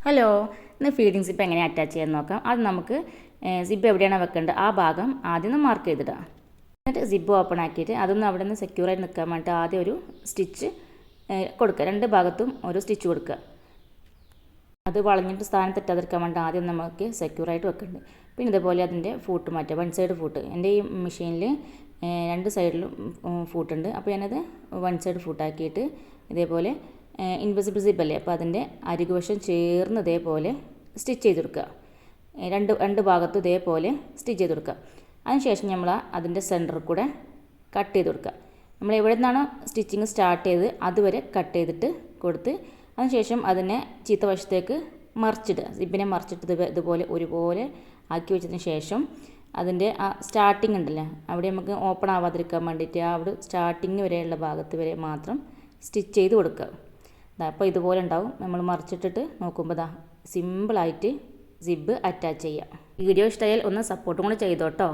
Hello, ഇന്ന് feeding zip എങ്ങനെ attach ചെയ്യാൻ നോക്കാം. അത് നമുക്ക് സിപ്പ് എവിടെയാണ് വെക്കേണ്ടത് ആ ഭാഗം ആദ്യം ഒന്ന് മാർക്ക് ചെയ്തിടാം. എന്നിട്ട് സിപ്പ് ഓപ്പൺ ആക്കിയിട്ട് അതൊന്ന് അവിടെ നിന്ന് സെക്യൂറായി നിൽക്കാൻ വേണ്ടിയിട്ട് ആദ്യം ഒരു സ്റ്റിച്ച് കൊടുക്കുക. രണ്ട് ഭാഗത്തും ഒരു സ്റ്റിച്ച് കൊടുക്കുക. അത് വളഞ്ഞിട്ട് സ്ഥാനം തെറ്റാതിരിക്കാൻ വേണ്ടി ആദ്യം നമുക്ക് സെക്യൂറായിട്ട് വെക്കുന്നുണ്ട്. പിന്നെ ഇതേപോലെ അതിൻ്റെ ഫൂട്ട് മാറ്റുക, വൺ സൈഡ് ഫൂട്ട്. എൻ്റെ ഈ മെഷീനിൽ രണ്ട് സൈഡിലും ഫൂട്ടുണ്ട്. അപ്പോൾ ഞാനത് വൺ സൈഡ് ഫൂട്ടാക്കിയിട്ട് ഇതേപോലെ ഇൻവിസിബിൾ സിപ്പല്ലേ, അപ്പോൾ അതിൻ്റെ അരികുവശം ചേർന്ന് ഇതേപോലെ സ്റ്റിച്ച് ചെയ്ത് കൊടുക്കുക. രണ്ട് ഭാഗത്തും ഇതേപോലെ സ്റ്റിച്ച് ചെയ്ത് കൊടുക്കുക. അതിനുശേഷം നമ്മൾ അതിൻ്റെ സെൻറ്ററിൽ കൂടെ കട്ട് ചെയ്ത് കൊടുക്കുക. നമ്മൾ എവിടെ നിന്നാണോ സ്റ്റിച്ചിങ് സ്റ്റാർട്ട് ചെയ്ത് അതുവരെ കട്ട് ചെയ്തിട്ട് കൊടുത്ത് അതിനുശേഷം അതിനെ ചീത്ത വശത്തേക്ക് മറിച്ചിടുക. സിപ്പിനെ മറിച്ചിട്ട് ഇതുപോലെ ഒരുപോലെ ആക്കി വെച്ചതിന് ശേഷം അതിൻ്റെ ആ സ്റ്റാർട്ടിങ് ഉണ്ടല്ലോ, അവിടെ നമുക്ക് ഓപ്പൺ ആവാതിരിക്കാൻ വേണ്ടിയിട്ട് അവിടെ സ്റ്റാർട്ടിങ് വരെയുള്ള ഭാഗത്ത് വരെ മാത്രം സ്റ്റിച്ച് ചെയ്ത് കൊടുക്കുക. അപ്പോൾ ഇതുപോലെ ഉണ്ടാവും. നമ്മൾ മറിച്ചിട്ടിട്ട് നോക്കുമ്പോൾ സിമ്പിളായിട്ട് സിബ് അറ്റാച്ച് ചെയ്യാം. വീഡിയോ ഇഷ്ടമായാൽ ഒന്ന് സപ്പോർട്ടും കൂടെ ചെയ്തോട്ടോ.